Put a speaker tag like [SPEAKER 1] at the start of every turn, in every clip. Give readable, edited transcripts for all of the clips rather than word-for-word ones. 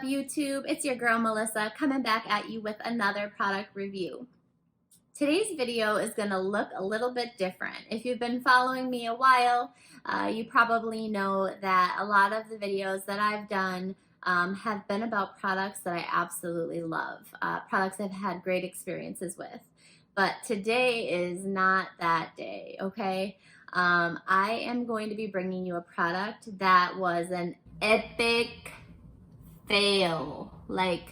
[SPEAKER 1] YouTube? It's your girl Melissa coming back at you with another product review. Today's video is going to look a little bit different. If you've been following me a while, you probably know that a lot of the videos that I've done have been about products that I absolutely love, products I've had great experiences with. But today is not that day, okay? I am going to be bringing you a product that was an epic fail. Like,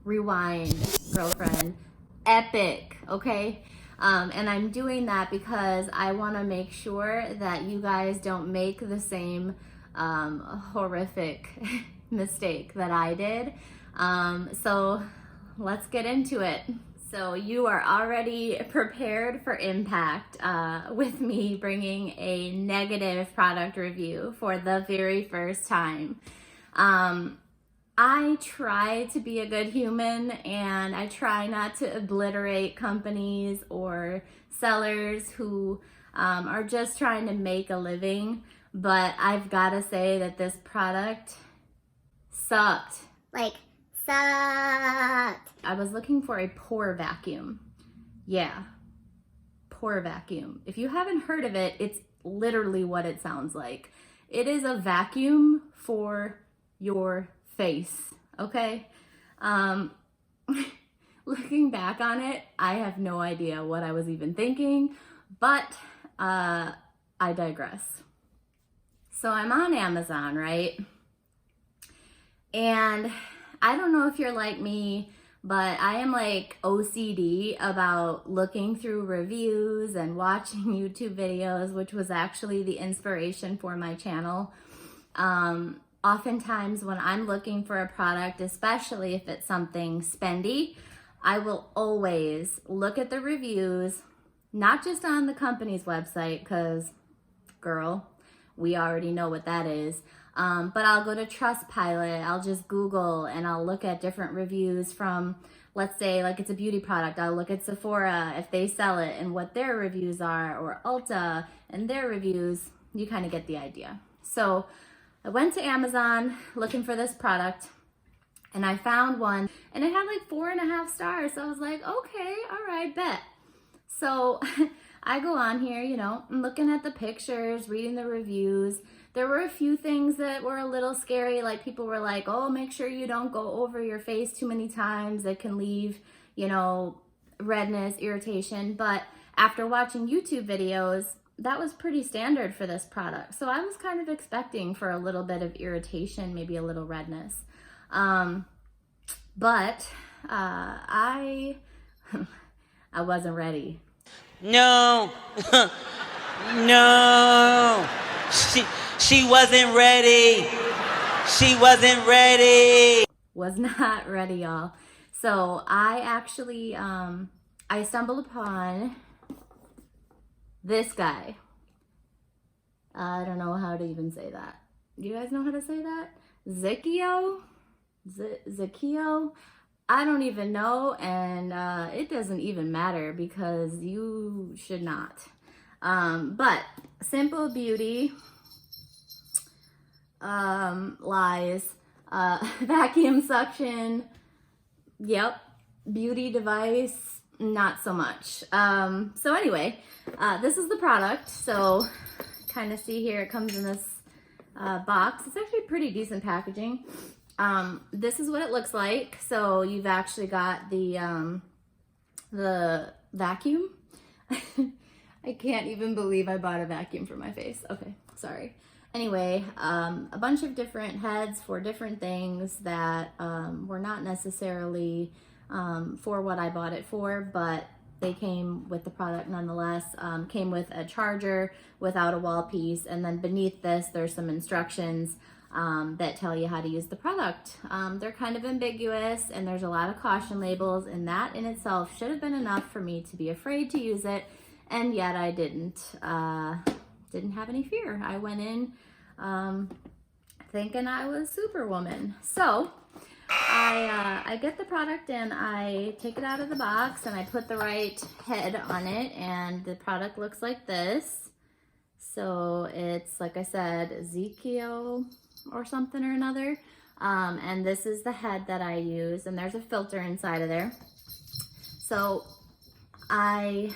[SPEAKER 1] rewind, girlfriend. Epic, okay? And I'm doing that because I want to make sure that you guys don't make the same horrific mistake that I did. So let's get into it. So you are already prepared for impact with me bringing a negative product review for the very first time. I try to be a good human and I try not to obliterate companies or sellers who are just trying to make a living, but I've got to say that this product sucked. Like, sucked. I was looking for a pore vacuum. Yeah, pore vacuum. If you haven't heard of it, it's literally what it sounds like. It is a vacuum for your face, okay? Looking back on it, I have no idea what I was even thinking, but I digress. So I'm on Amazon, right? And I don't know if you're like me, but I am like OCD about looking through reviews and watching YouTube videos, which was actually the inspiration for my channel. Oftentimes when I'm looking for a product, especially if it's something spendy, I will always look at the reviews, not just on the company's website, because girl, we already know what that is. But I'll go to Trustpilot, I'll just Google and I'll look at different reviews from, let's say like it's a beauty product, I'll look at Sephora if they sell it and what their reviews are, or Ulta and their reviews. You kind of get the idea. So I went to Amazon looking for this product and I found one and it had like 4.5 stars. So I was like, okay, all right, bet. So I go on here, you know, I'm looking at the pictures, reading the reviews. There were a few things that were a little scary. Like people were like, oh, make sure you don't go over your face too many times. It can leave, you know, redness, irritation. But after watching YouTube videos, that was pretty standard for this product. So I was kind of expecting for a little bit of irritation, maybe a little redness. But I wasn't ready.
[SPEAKER 2] No, no, she wasn't ready. She wasn't ready.
[SPEAKER 1] Was not ready, y'all. So I actually, I stumbled upon this guy. I don't know how to even say that. Do you guys know how to say that? Xikeo? Xikeo? I don't even know, and it doesn't even matter because you should not. But Simple Beauty, lies, vacuum suction, yep, beauty device, not so much. So anyway, this is the product. So kind of see here, it comes in this box. It's actually pretty decent packaging. This is what it looks like. So you've actually got the vacuum. I can't even believe I bought a vacuum for my face. Okay, sorry. Anyway, a bunch of different heads for different things that were not necessarily for what I bought it for, but they came with the product nonetheless. Came with a charger without a wall piece, and then beneath this there's some instructions that tell you how to use the product. They're kind of ambiguous and there's a lot of caution labels, and that in itself should have been enough for me to be afraid to use it, and yet I didn't have any fear. I went in thinking I was Superwoman. So I get the product and I take it out of the box and I put the right head on it, and the product looks like this. So it's, like I said, Xikeo or something or another. And this is the head that I use, and there's a filter inside of there. So I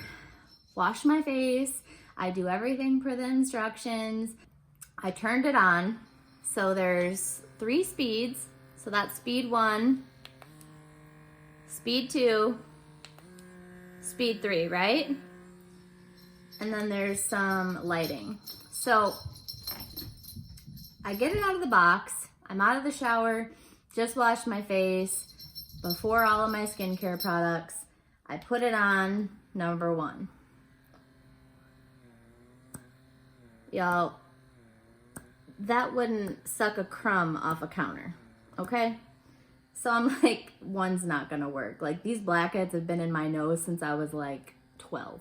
[SPEAKER 1] wash my face, I do everything per the instructions. I turned it on. So there's 3 speeds. So that's speed 1, speed 2, speed 3, right? And then there's some lighting. So I get it out of the box. I'm out of the shower, just washed my face before all of my skincare products. I put it on, number 1. Y'all, that wouldn't suck a crumb off a counter, okay? So I'm like, 1's not gonna work. Like, these blackheads have been in my nose since I was like 12.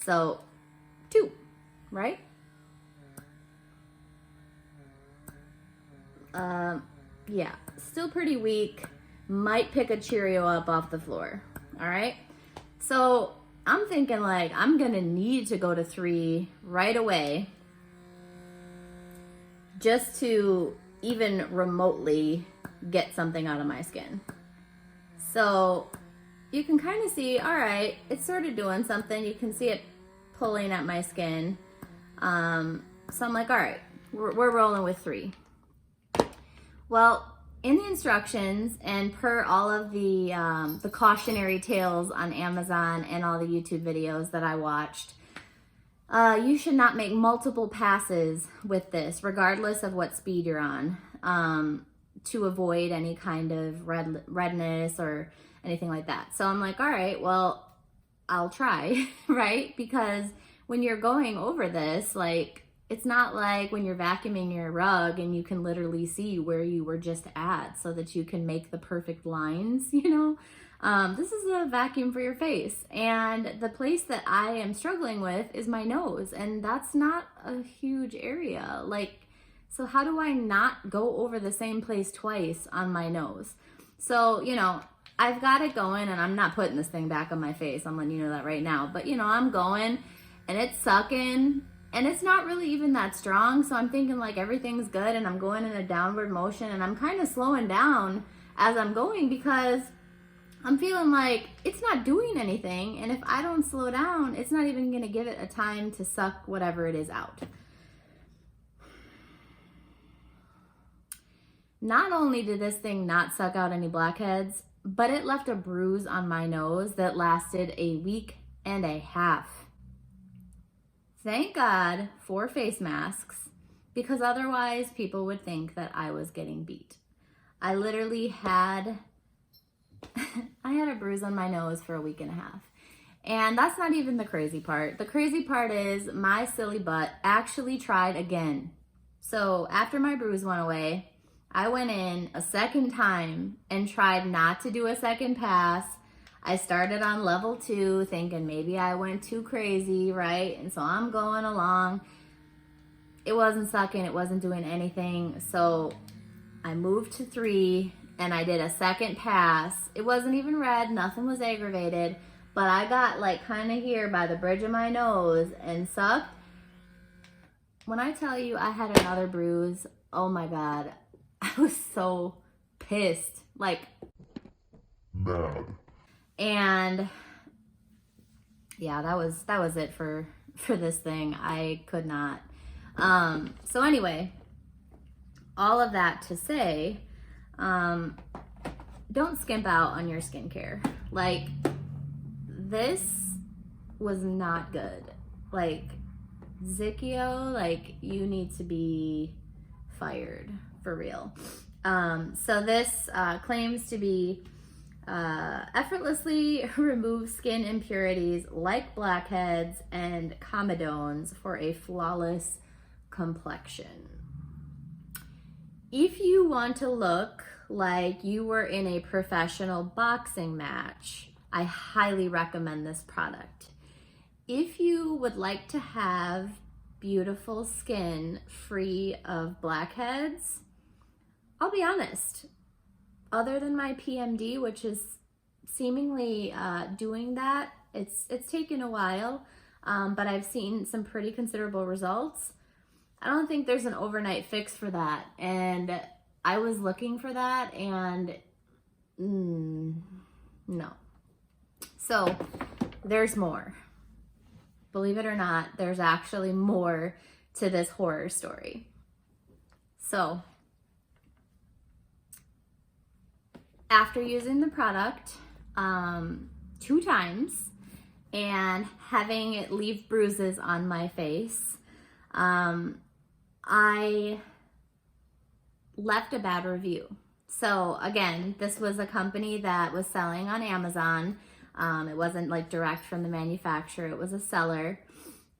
[SPEAKER 1] So 2, right? Yeah, still pretty weak. Might pick a Cheerio up off the floor, all right? So I'm thinking like, I'm gonna need to go to 3 right away just to even remotely get something out of my skin. So you can kind of see, all right, it's sort of doing something. You can see it pulling at my skin. So I'm like, all right, we're rolling with 3. Well, in the instructions and per all of the cautionary tales on Amazon and all the YouTube videos that I watched, you should not make multiple passes with this, regardless of what speed you're on, to avoid any kind of redness or anything like that. So I'm like, all right, well, I'll try, right? Because when you're going over this, like, it's not like when you're vacuuming your rug and you can literally see where you were just at so that you can make the perfect lines, you know? This is a vacuum for your face. And the place that I am struggling with is my nose. And that's not a huge area. Like, so how do I not go over the same place twice on my nose? So, you know, I've got it going, and I'm not putting this thing back on my face. I'm letting you know that right now. But, you know, I'm going and it's sucking. And it's not really even that strong, so I'm thinking like everything's good, and I'm going in a downward motion, and I'm kind of slowing down as I'm going because I'm feeling like it's not doing anything, and if I don't slow down, it's not even going to give it a time to suck whatever it is out. Not only did this thing not suck out any blackheads, but it left a bruise on my nose that lasted a week and a half. Thank God for face masks, because otherwise people would think that I was getting beat. I literally had, I had a bruise on my nose for a week and a half. And that's not even the crazy part. The crazy part is my silly butt actually tried again. So after my bruise went away, I went in a second time and tried not to do a second pass. I started on level 2 thinking maybe I went too crazy, right? And so I'm going along. It wasn't sucking, it wasn't doing anything. So I moved to 3 and I did a second pass. It wasn't even red, nothing was aggravated, but I got like kind of here by the bridge of my nose and sucked. When I tell you I had another bruise, oh my God, I was so pissed, like mad. And yeah, that was it for this thing. I could not. So anyway, all of that to say, don't skimp out on your skincare. Like, this was not good. Like, Xikeo, like, you need to be fired for real. So this claims to be effortlessly remove skin impurities like blackheads and comedones for a flawless complexion. If you want to look like you were in a professional boxing match, I highly recommend this product. If you would like to have beautiful skin free of blackheads, I'll be honest, other than my PMD, which is seemingly doing that, it's taken a while, but I've seen some pretty considerable results. I don't think there's an overnight fix for that. And I was looking for that, and no. So there's more. Believe it or not, there's actually more to this horror story. So after using the product 2 times and having it leave bruises on my face, I left a bad review. So again, this was a company that was selling on Amazon. It wasn't like direct from the manufacturer, it was a seller.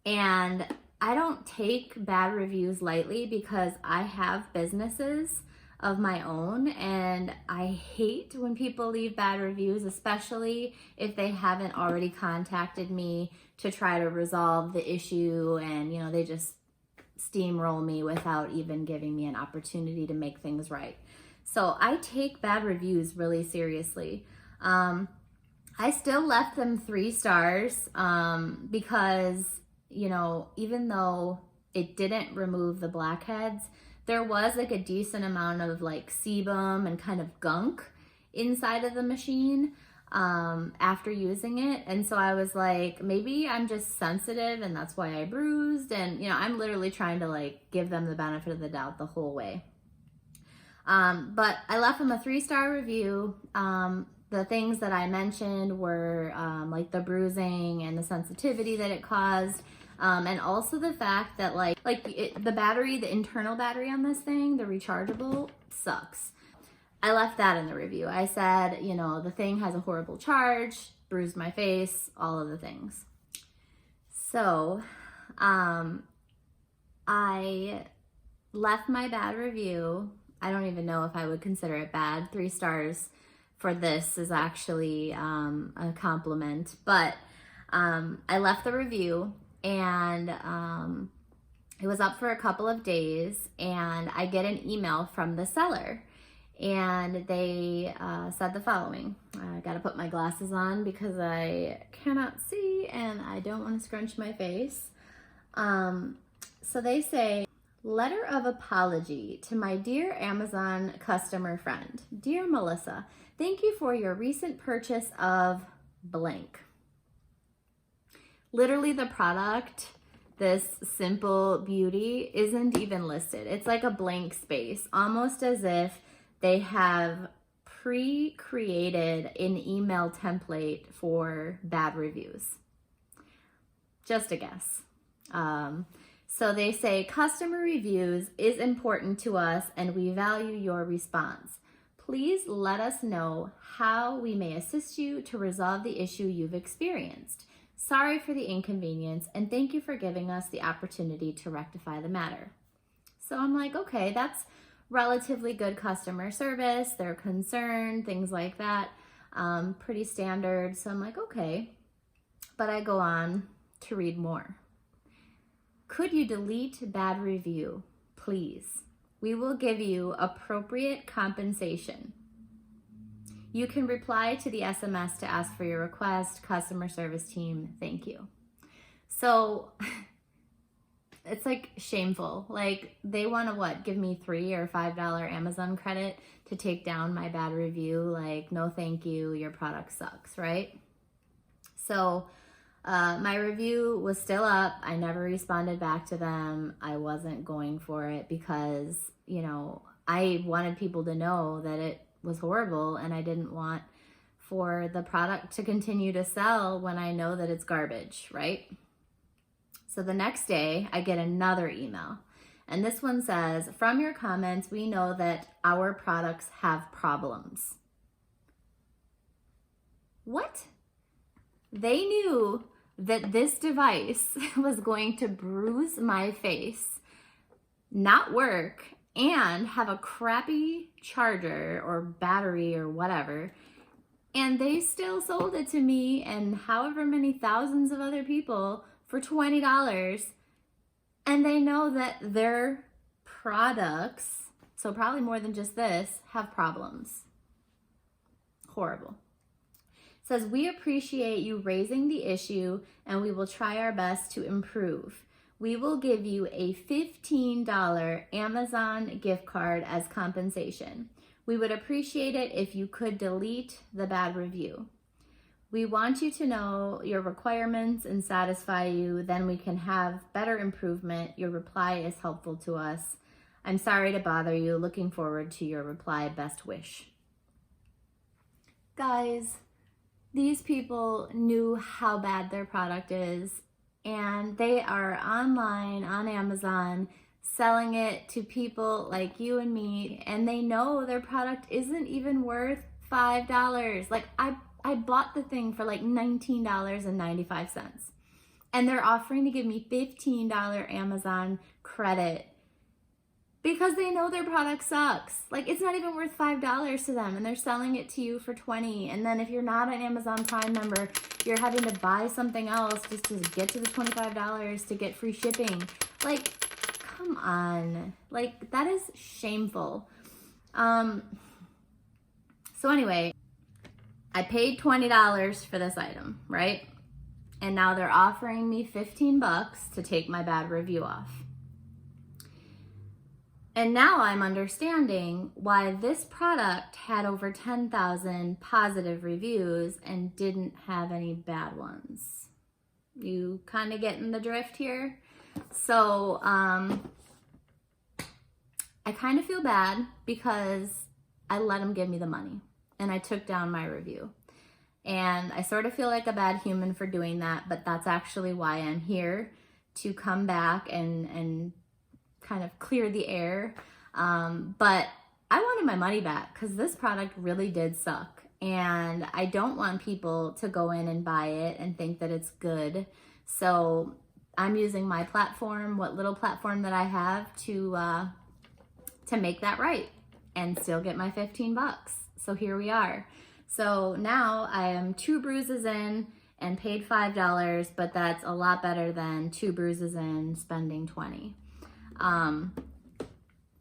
[SPEAKER 1] And I don't take bad reviews lightly because I have businesses of my own, and I hate when people leave bad reviews, especially if they haven't already contacted me to try to resolve the issue, and you know, they just steamroll me without even giving me an opportunity to make things right. So I take bad reviews really seriously. I still left them 3 stars because, you know, even though it didn't remove the blackheads, there was like a decent amount of like sebum and kind of gunk inside of the machine after using it. And so I was like, maybe I'm just sensitive and that's why I bruised. And, you know, I'm literally trying to like give them the benefit of the doubt the whole way. But I left them a 3-star review. The things that I mentioned were like the bruising and the sensitivity that it caused. And also the fact that the battery, the internal battery on this thing, the rechargeable, sucks. I left that in the review. I said, you know, the thing has a horrible charge, bruised my face, all of the things. So I left my bad review. I don't even know if I would consider it bad. 3 stars for this is actually a compliment. But I left the review, and it was up for a couple of days, and I get an email from the seller, and they said the following. I gotta put my glasses on because I cannot see and I don't want to scrunch my face. So they say, letter of apology to my dear Amazon customer friend. Dear Melissa, thank you for your recent purchase of blank. Literally the product, this simple beauty, isn't even listed. It's like a blank space, almost as if they have pre-created an email template for bad reviews. Just a guess. So they say, customer reviews is important to us and we value your response. Please let us know how we may assist you to resolve the issue you've experienced. Sorry for the inconvenience and thank you for giving us the opportunity to rectify the matter. So I'm like, okay, that's relatively good customer service. They're concerned, things like that. Pretty standard. So I'm like, okay. But I go on to read more. Could you delete bad review, please? We will give you appropriate compensation. You can reply to the SMS to ask for your request. Customer service team, thank you. So it's like shameful. Like they want to give me $3 or $5 Amazon credit to take down my bad review. Like, no, thank you. Your product sucks, right? So my review was still up. I never responded back to them. I wasn't going for it because, you know, I wanted people to know that it was horrible and I didn't want for the product to continue to sell when I know that it's garbage, right? So the next day I get another email, and this one says, from your comments, we know that our products have problems. What? They knew that this device was going to bruise my face, not work, and have a crappy charger or battery or whatever, and they still sold it to me and however many thousands of other people for $20, and they know that their products, so probably more than just this, have problems. Horrible. It says, we appreciate you raising the issue and we will try our best to improve. we will give you a $15 Amazon gift card as compensation. We would appreciate it if you could delete the bad review. We want you to know your requirements and satisfy you, then we can have better improvement. Your reply is helpful to us. I'm sorry to bother you. Looking forward to your reply. Best wish. Guys, these people knew how bad their product is, and they are online on Amazon selling it to people like you and me, and they know their product isn't even worth $5. Like I bought the thing for like $19.95, and they're offering to give me $15 Amazon credit because they know their product sucks. Like, it's not even worth $5 to them, and they're selling it to you for $20. And then if you're not an Amazon Prime member, you're having to buy something else just to get to the $25 to get free shipping. Like, come on. Like, that is shameful. So anyway, I paid $20 for this item, right? And now they're offering me $15 to take my bad review off. And now I'm understanding why this product had over 10,000 positive reviews and didn't have any bad ones. You kind of getting the drift here? So I kind of feel bad because I let them give me the money and I took down my review. And I sort of feel like a bad human for doing that, but that's actually why I'm here, to come back and kind of clear the air. But I wanted my money back because this product really did suck. And I don't want people to go in and buy it and think that it's good. So I'm using my platform, what little platform that I have, to make that right and still get my $15. So here we are. So now I am 2 bruises in and paid $5, but that's a lot better than 2 bruises in spending $20.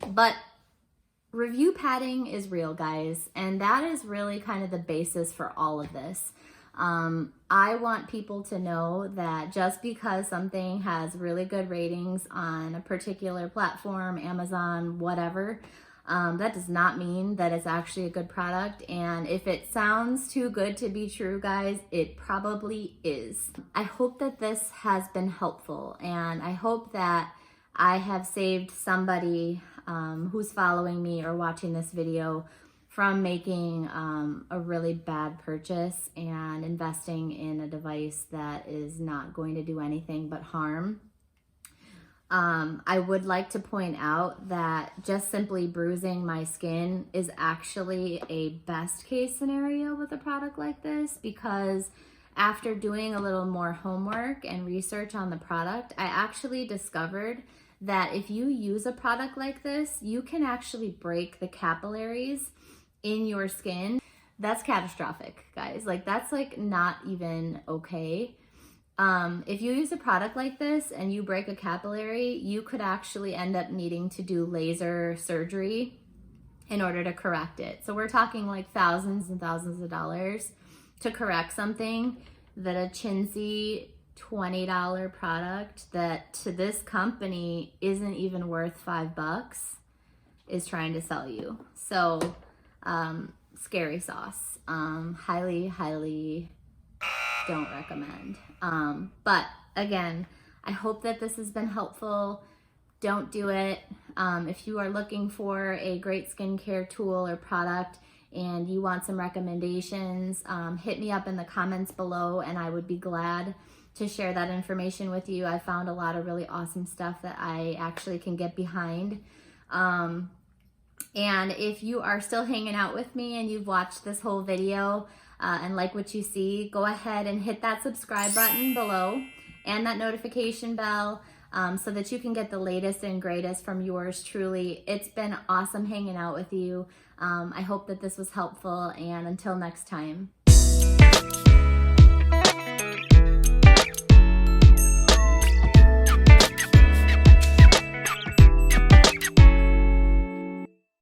[SPEAKER 1] But review padding is real, guys, and that is really kind of the basis for all of this. I want people to know that just because something has really good ratings on a particular platform, Amazon, whatever, that does not mean that it's actually a good product. And if it sounds too good to be true, guys, it probably is. I hope that this has been helpful, and I hope that I have saved somebody who's following me or watching this video from making a really bad purchase and investing in a device that is not going to do anything but harm. I would like to point out that just simply bruising my skin is actually a best case scenario with a product like this, because after doing a little more homework and research on the product, I actually discovered that if you use a product like this, you can actually break the capillaries in your skin. That's catastrophic, guys. Like, that's like not even okay. If you use a product like this and you break a capillary, you could actually end up needing to do laser surgery in order to correct it. So we're talking like thousands and thousands of dollars to correct something that a chintzy $20 product that to this company isn't even worth $5 is trying to sell you. So scary sauce. Highly don't recommend. But again, I hope that this has been helpful. Don't do it. If you are looking for a great skincare tool or product and you want some recommendations, hit me up in the comments below and I would be glad to share that information with you. I found a lot of really awesome stuff that I actually can get behind. And if you are still hanging out with me and you've watched this whole video and like what you see, go ahead and hit that subscribe button below and that notification bell so that you can get the latest and greatest from yours truly. It's been awesome hanging out with you. I hope that this was helpful, and until next time.